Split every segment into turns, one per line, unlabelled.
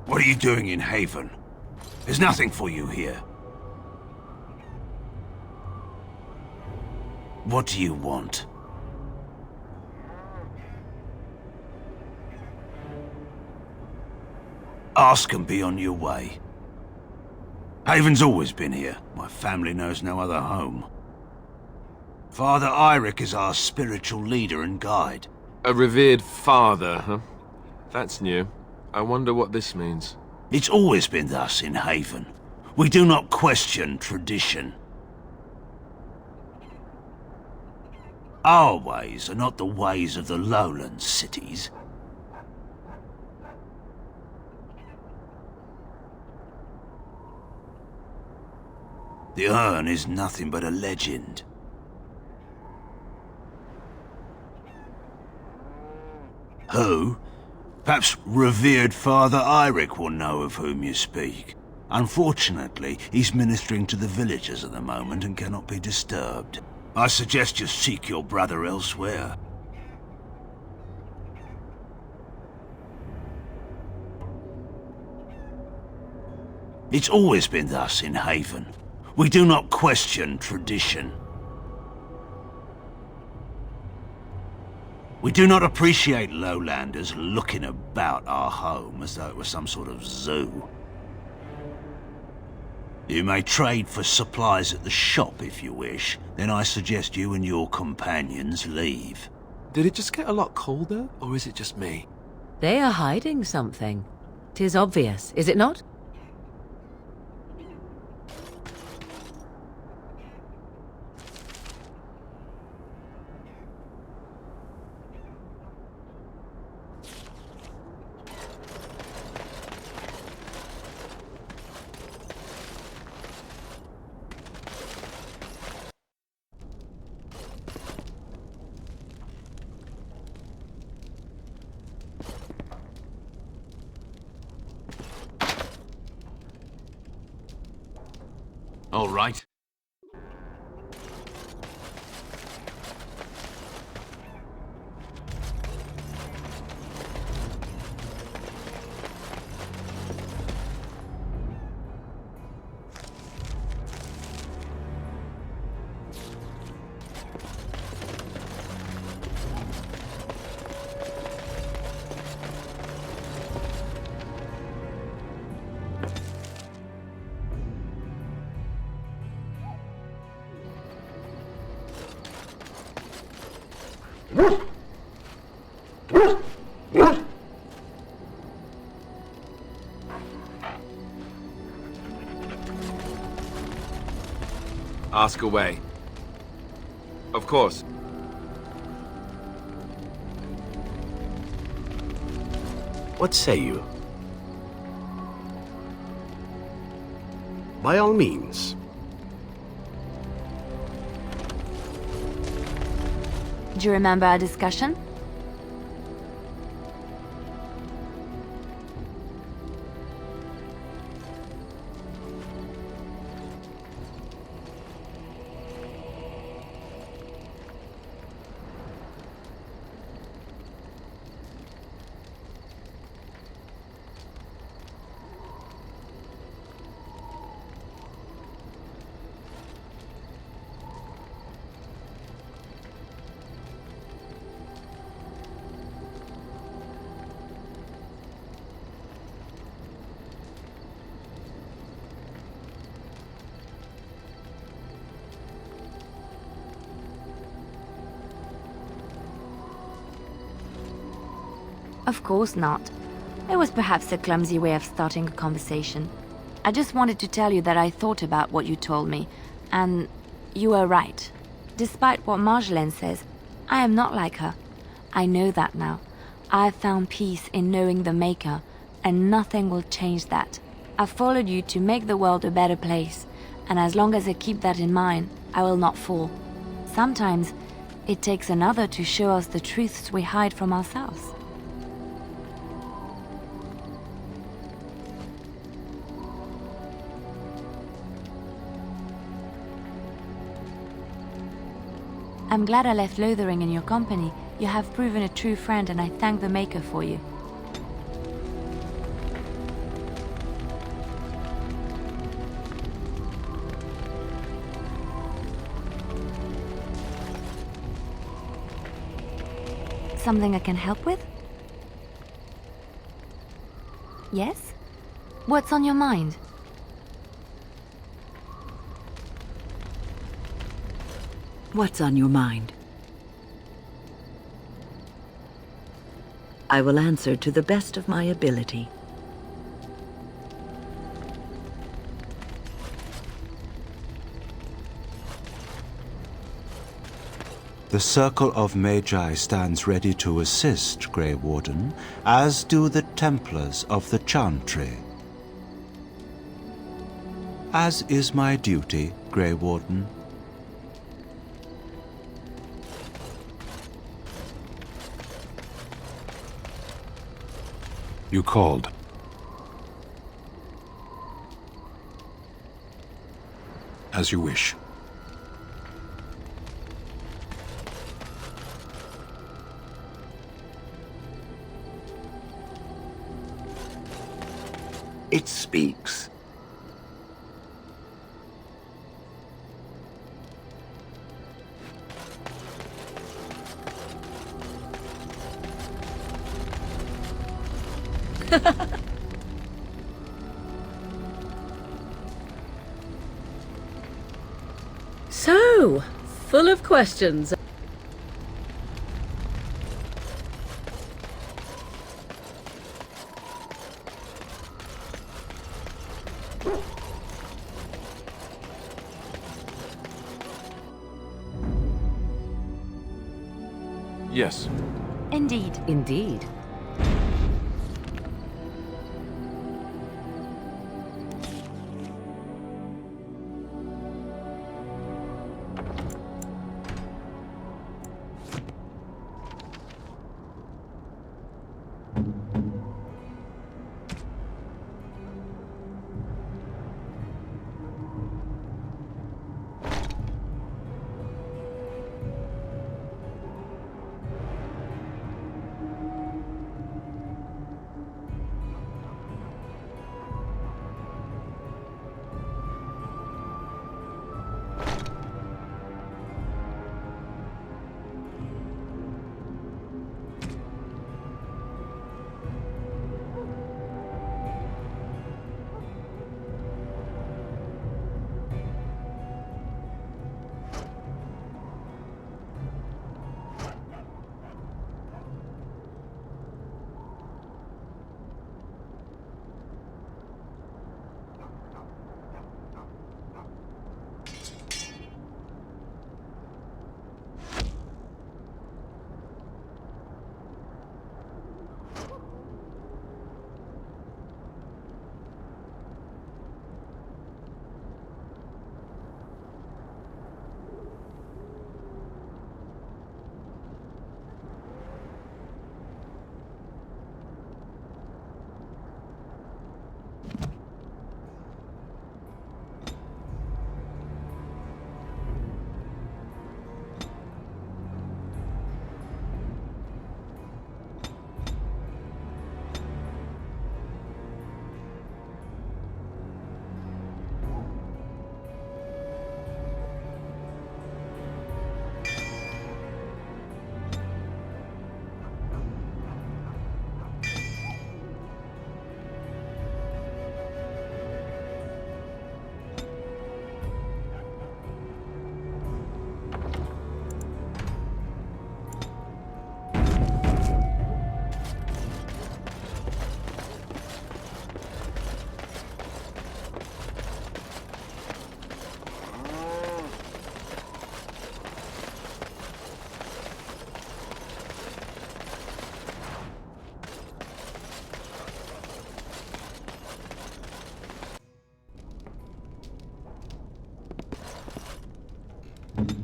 What are you doing in Haven? There's nothing for you here. What do you want? Ask and be on your way. Haven's always been here. My family knows no other home. Father Eirik is our spiritual leader and guide.
A revered father, huh? That's new. I wonder what this means.
It's always been thus in Haven. We do not question tradition. Our ways are not the ways of the lowland cities. The urn is nothing but a legend. Who? Perhaps revered Father Eirik will know of whom you speak. Unfortunately, he's ministering to the villagers at the moment and cannot be disturbed. I suggest you seek your brother elsewhere. It's always been thus in Haven. We do not question tradition. We do not appreciate lowlanders looking about our home as though it was some sort of zoo. You may trade for supplies at the shop if you wish, then I suggest you and your companions leave.
Did it just get a lot colder, or is it just me?
They are hiding something. 'Tis obvious, is it not?
All right.
Ask away. Of course.
What say you? By all means.
Do you remember our discussion? Of course not. It was perhaps a clumsy way of starting a conversation. I just wanted to tell you that I thought about what you told me, and you were right. Despite what Marjolaine says, I am not like her. I know that now. I've found peace in knowing the Maker, and nothing will change that. I followed you to make the world a better place, and as long as I keep that in mind, I will not fall. Sometimes, it takes another to show us the truths we hide from ourselves. I'm glad I left Lothering in your company. You have proven a true friend, and I thank the Maker for you. Something I can help with? Yes? What's on your mind?
What's on your mind? I will answer to the best of my ability.
The Circle of Magi stands ready to assist, Grey Warden, as do the Templars of the Chantry. As is my duty, Grey Warden.
You called. As you wish.
It speaks.
So, full of questions.
Yes.
Indeed.
Indeed.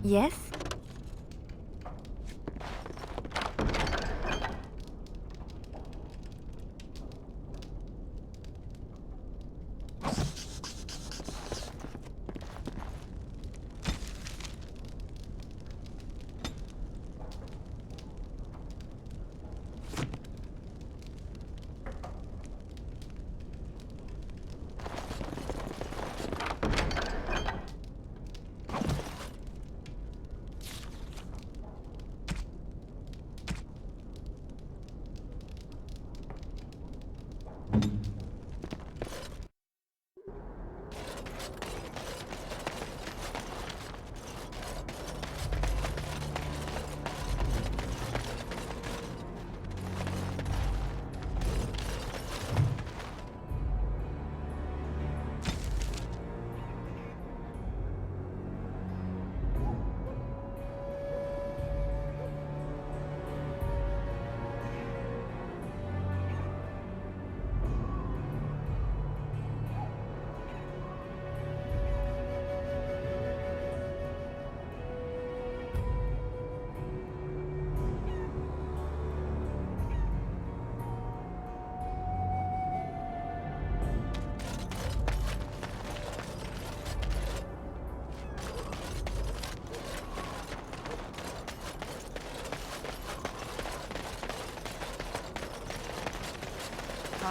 Yes?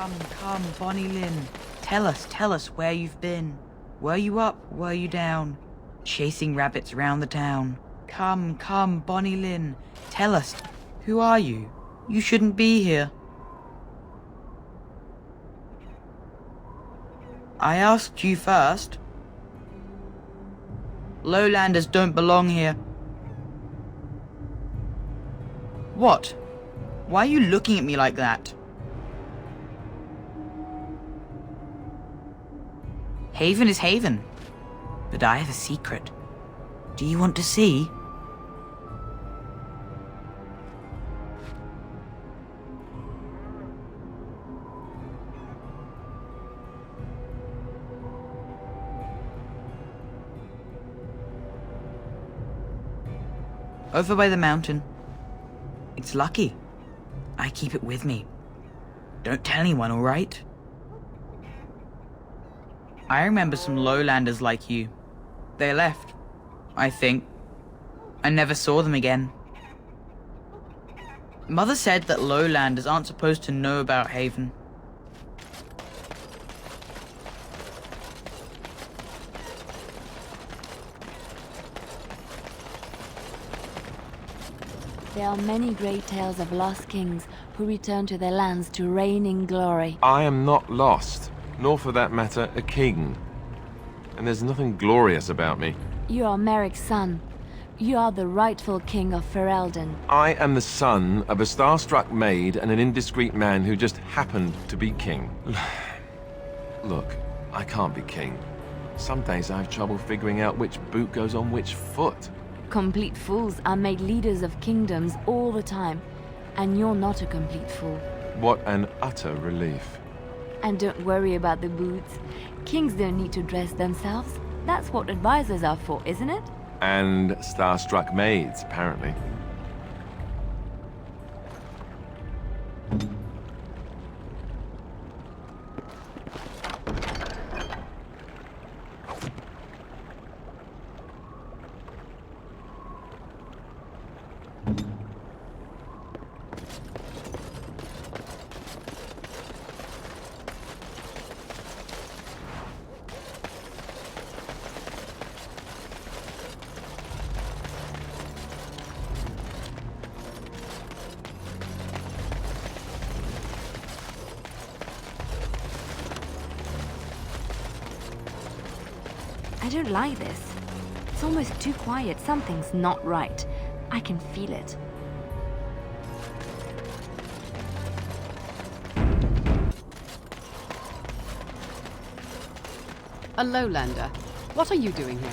Come, Bonnie Lynn. Tell us where you've been. Were you up, were you down? Chasing rabbits round the town. Come, Bonnie Lynn. Tell us, who are you? You shouldn't be here. I asked you first. Lowlanders don't belong here. What? Why are you looking at me like that? Haven is Haven, but I have a secret. Do you want to see? Over by the mountain. It's lucky. I keep it with me. Don't tell anyone, all right? I remember some lowlanders like you. They left, I think. I never saw them again. Mother said that lowlanders aren't supposed to know about Haven.
There are many great tales of lost kings who return to their lands to reign in glory.
I am not lost, nor for that matter, a king. And there's nothing glorious about me.
You are Merrick's son. You are the rightful king of Ferelden.
I am the son of a starstruck maid and an indiscreet man who just happened to be king. Look, I can't be king. Some days I have trouble figuring out which boot goes on which foot.
Complete fools are made leaders of kingdoms all the time, and you're not a complete fool.
What an utter relief.
And don't worry about the boots. Kings don't need to dress themselves. That's what advisors are for, isn't it?
And starstruck maids, apparently.
I don't like this. It's almost too quiet. Something's not right. I can feel it.
A lowlander. What are you doing here?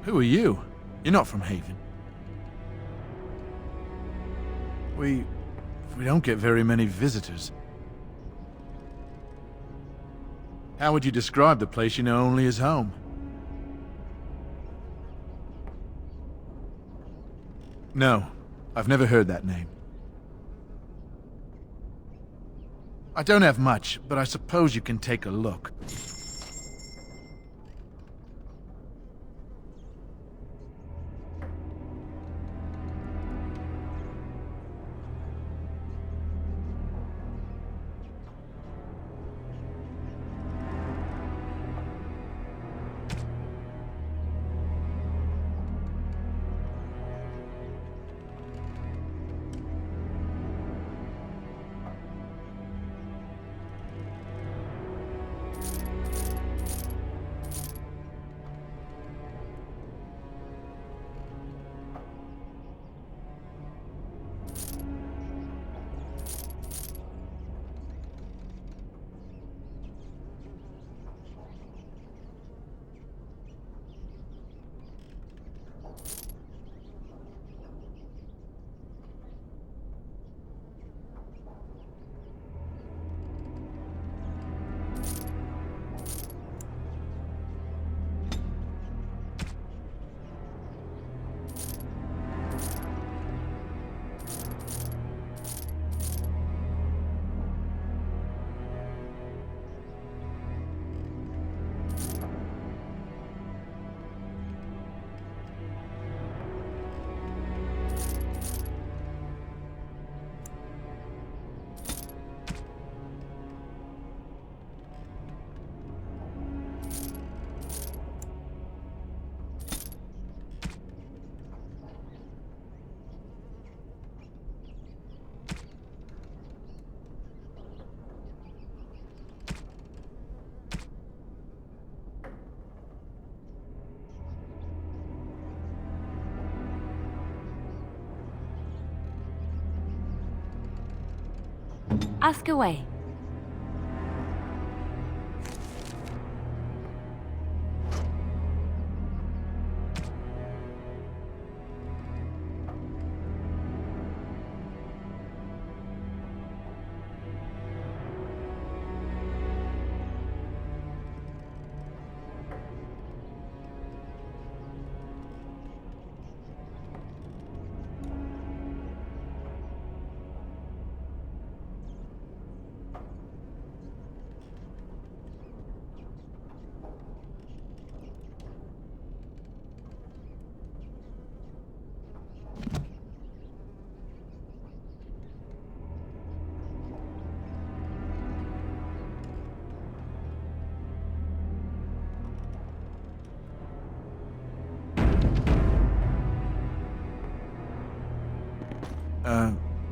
Who are you? You're not from Haven. We don't get very many visitors. How would you describe the place you know only as home? No, I've never heard that name. I don't have much, but I suppose you can take a look.
Ask away.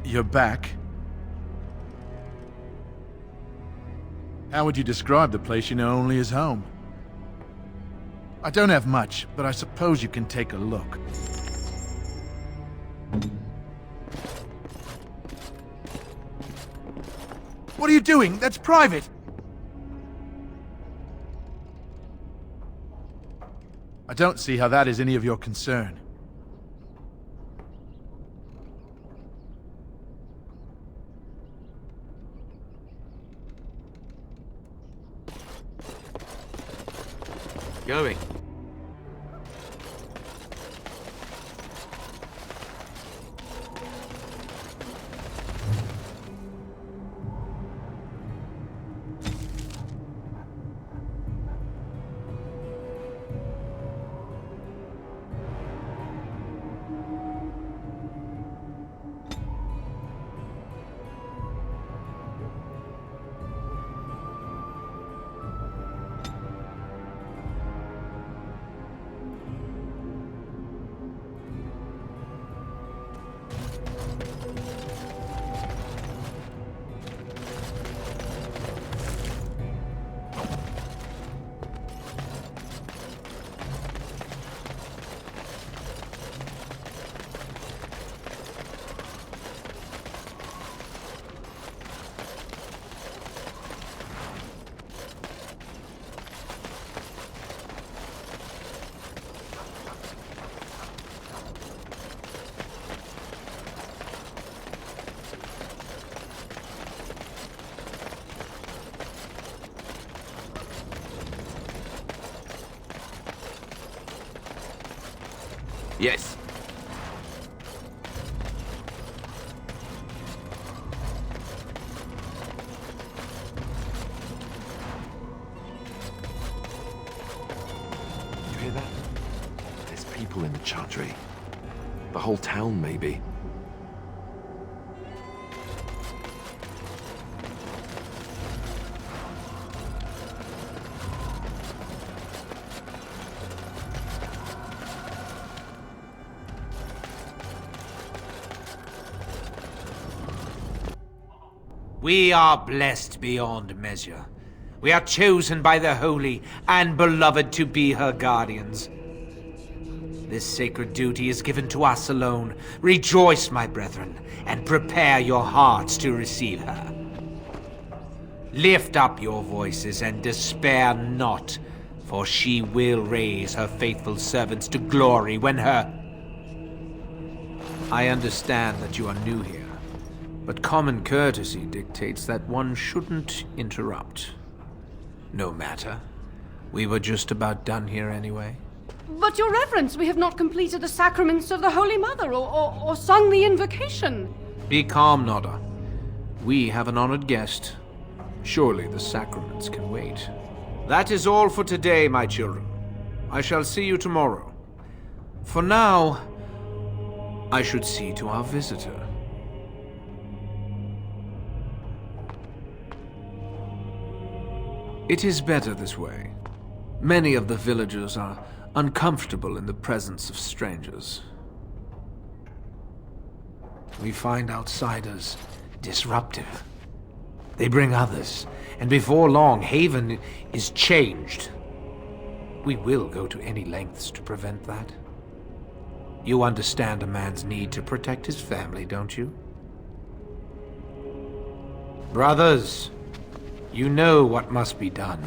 You're back? How would you describe the place you know only as home? I don't have much, but I suppose you can take a look. What are you doing? That's private! I don't see how that is any of your concern.
Going. Yes.
You hear that? There's people in the chantry. The whole town, maybe.
We are blessed beyond measure. We are chosen by the Holy and Beloved to be her guardians. This sacred duty is given to us alone. Rejoice, my brethren, and prepare your hearts to receive her. Lift up your voices and despair not, for she will raise her faithful servants to glory when her... I understand that you are new here. But common courtesy dictates that one shouldn't interrupt. No matter. We were just about done here anyway.
But, Your Reverence, we have not completed the sacraments of the Holy Mother or sung the invocation.
Be calm, Nodda. We have an honored guest. Surely the sacraments can wait. That is all for today, my children. I shall see you tomorrow. For now, I should see to our visitor. It is better this way. Many of the villagers are uncomfortable in the presence of strangers. We find outsiders disruptive. They bring others, and before long, Haven is changed. We will go to any lengths to prevent that. You understand a man's need to protect his family, don't you? Brothers, you know what must be done.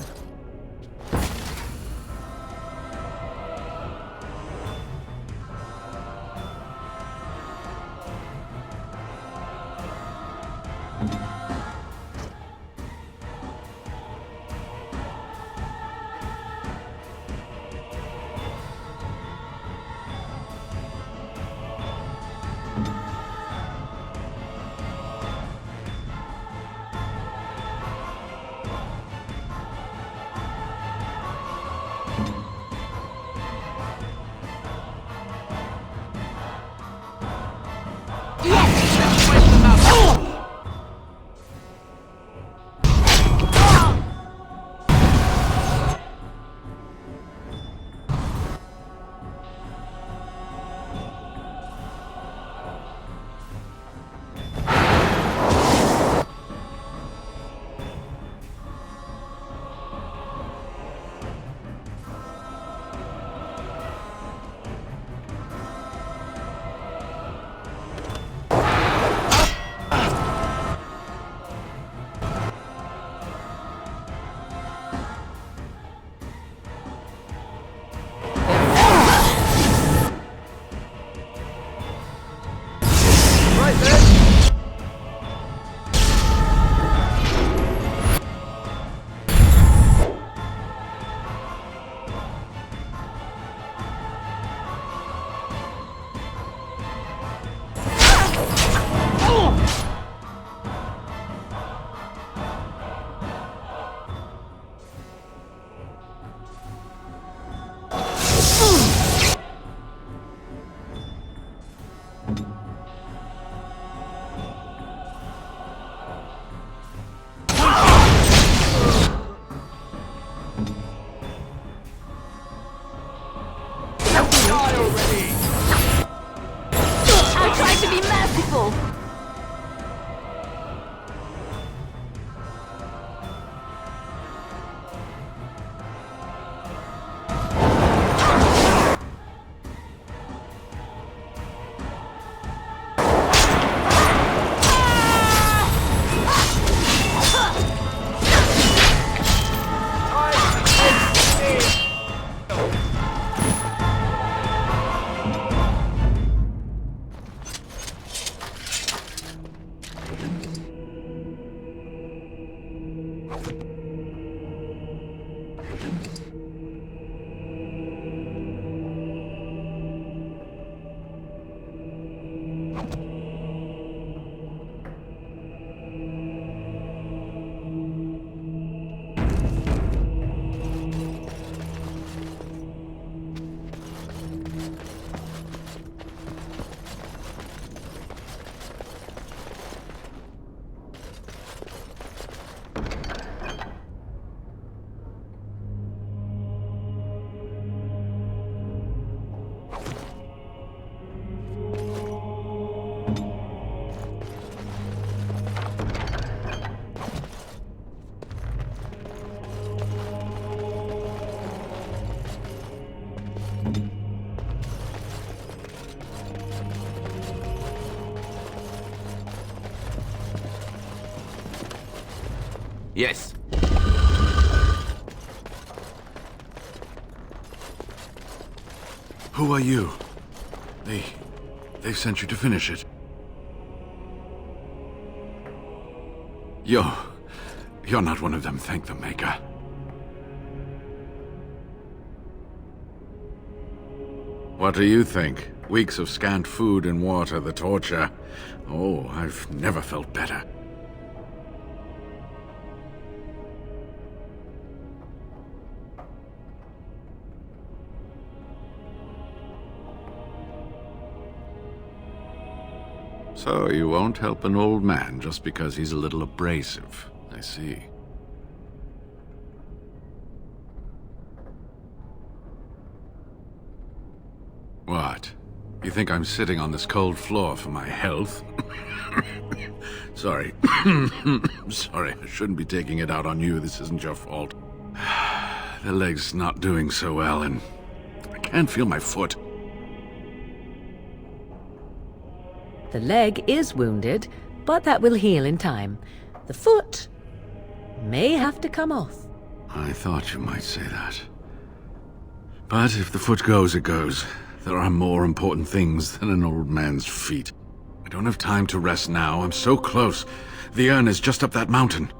Yes.
Who are you? They've sent you to finish it. You're not one of them, thank the Maker. What do you think? Weeks of scant food and water, the torture. Oh, I've never felt better. So you won't help an old man just because he's a little abrasive. I see. What? You think I'm sitting on this cold floor for my health? Sorry. Sorry, I shouldn't be taking it out on you. This isn't your fault. The leg's not doing so well, and I can't feel my foot.
The leg is wounded, but that will heal in time. The foot may have to come off.
I thought you might say that. But if the foot goes, it goes. There are more important things than an old man's feet. I don't have time to rest now. I'm so close. The urn is just up that mountain.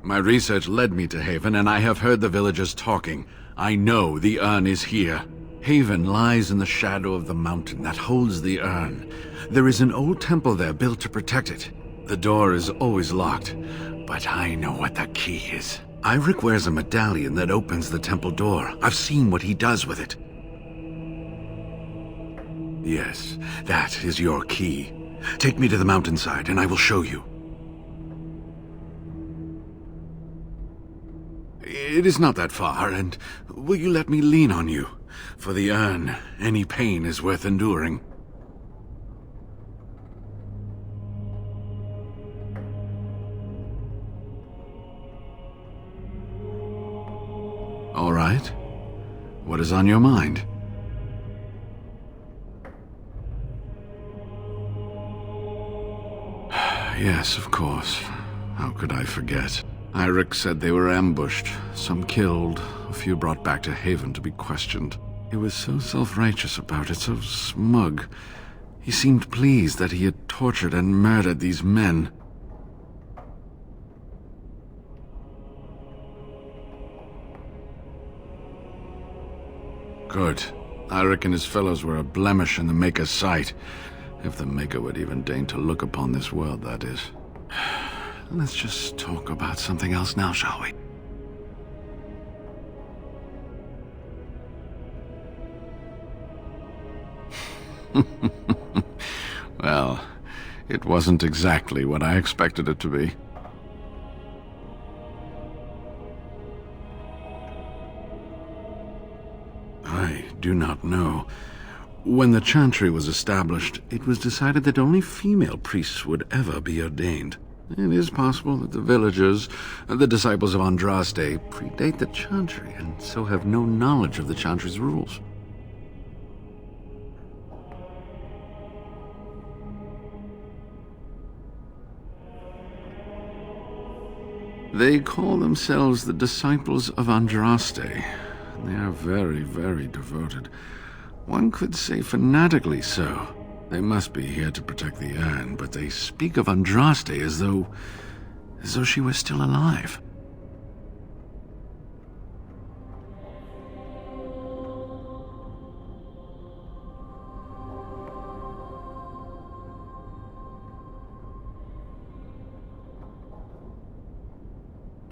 My research led me to Haven, and I have heard the villagers talking. I know the urn is here. Haven lies in the shadow of the mountain that holds the urn. There is an old temple there built to protect it. The door is always locked, but I know what the key is. Eirik wears a medallion that opens the temple door. I've seen what he does with it. Yes, that is your key. Take me to the mountainside, and I will show you. It is not that far, and will you let me lean on you? For the urn, any pain is worth enduring. All right. What is on your mind? Yes, of course. How could I forget? Eirik said they were ambushed, some killed, a few brought back to Haven to be questioned. He was so self-righteous about it, so smug. He seemed pleased that he had tortured and murdered these men. Good. Eirik and his fellows were a blemish in the Maker's sight. If the Maker would even deign to look upon this world, that is. Let's just talk about something else now, shall we? Well, it wasn't exactly what I expected it to be. I do not know. When the chantry was established, it was decided that only female priests would ever be ordained. It is possible that the villagers, the disciples of Andraste, predate the chantry and so have no knowledge of the chantry's rules. They call themselves the disciples of Andraste. They are very, very devoted. One could say fanatically so. They must be here to protect the urn, but they speak of Andraste as though she was still alive.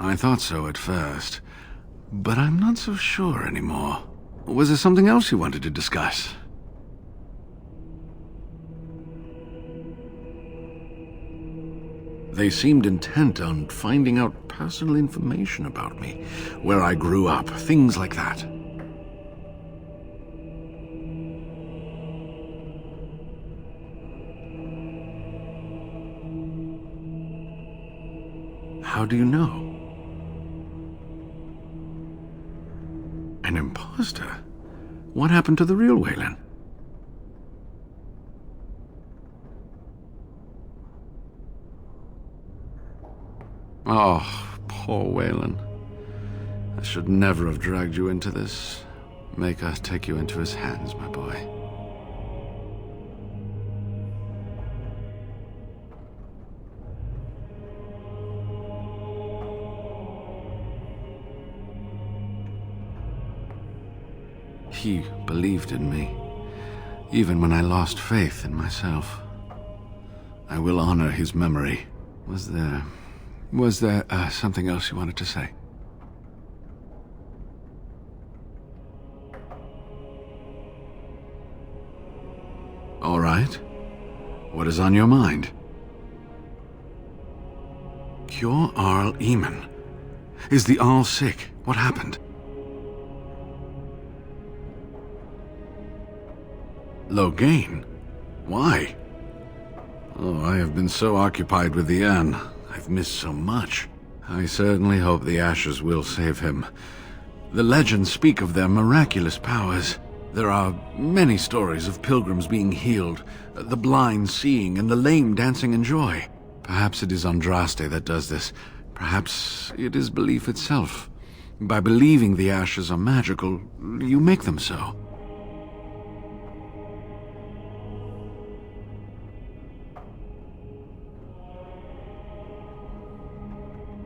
I thought so at first, but I'm not so sure anymore. Was there something else you wanted to discuss? They seemed intent on finding out personal information about me, where I grew up, things like that. How do you know? An imposter? What happened to the real Waylon? Oh, poor Waylon. I should never have dragged you into this. Maker take you into his hands, my boy. He believed in me, even when I lost faith in myself. I will honor his memory. Was there something else you wanted to say? All right. What is on your mind? Cure Arl Eamon. Is the Arl sick? What happened? Logain? Why? Oh, I have been so occupied with the urn. I've missed so much. I certainly hope the ashes will save him. The legends speak of their miraculous powers. There are many stories of pilgrims being healed, the blind seeing, and the lame dancing in joy. Perhaps it is Andraste that does this. Perhaps it is belief itself. By believing the ashes are magical, you make them so.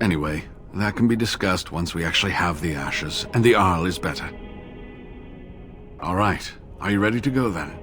Anyway, that can be discussed once we actually have the ashes, and the Arl is better. All right, are you ready to go then?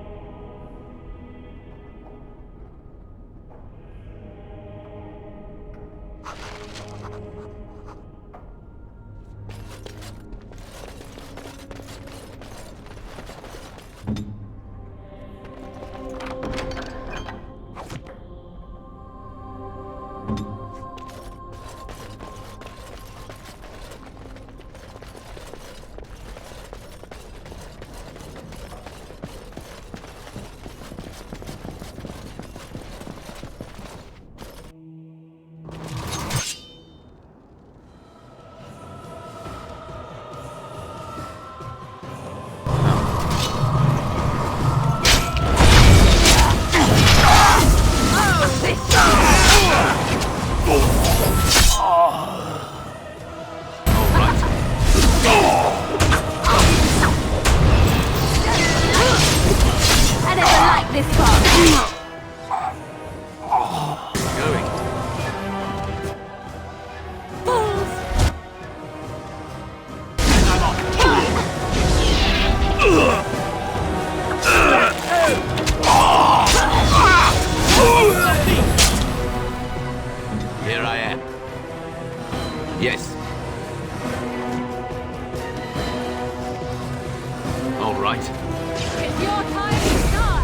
Here I am. Yes. All right.
It's your time to die.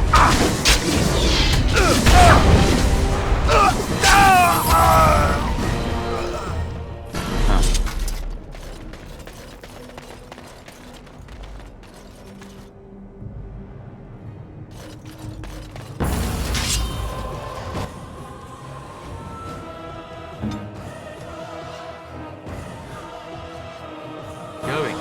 Going.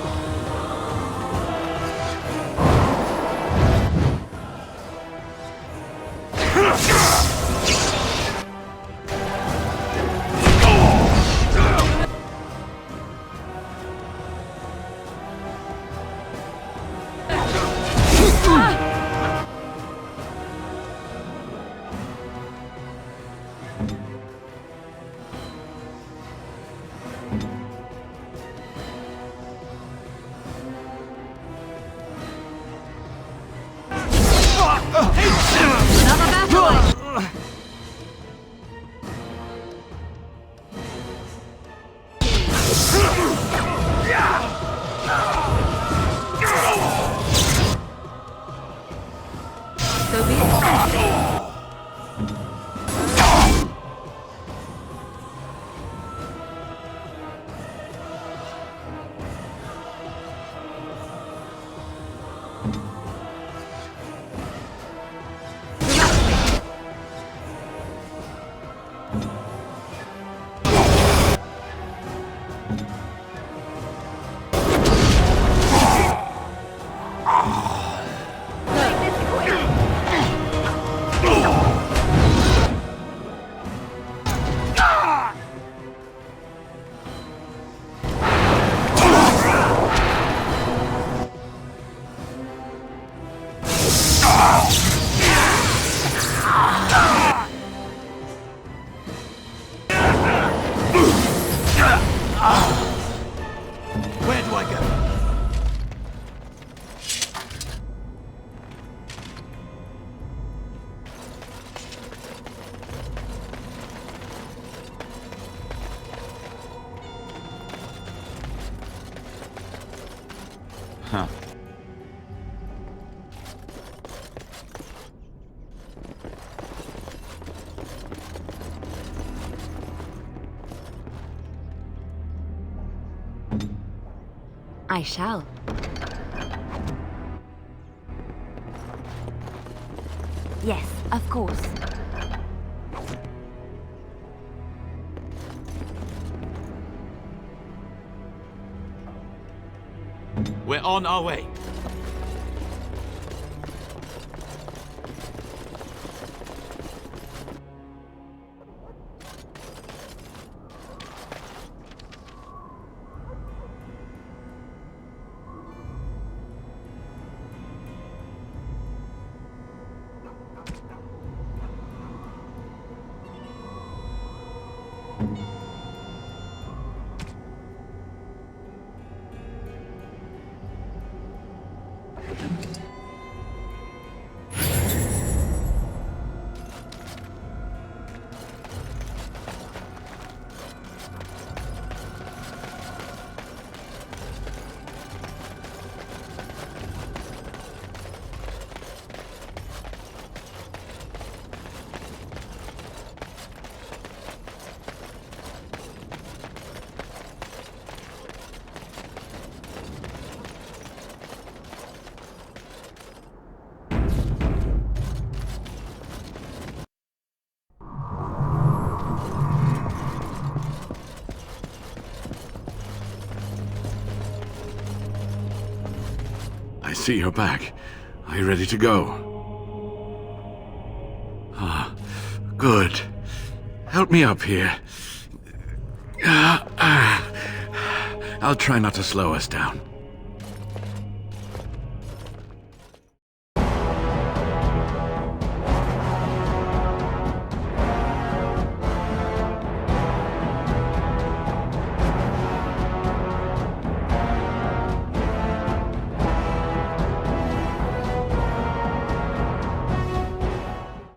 Another battle. So be it.
Where do I go? Huh.
I shall. Yes, of course.
We're on our way.
I see you're back. Are you ready to go? Ah, good. Help me up here. I'll try not to slow us down.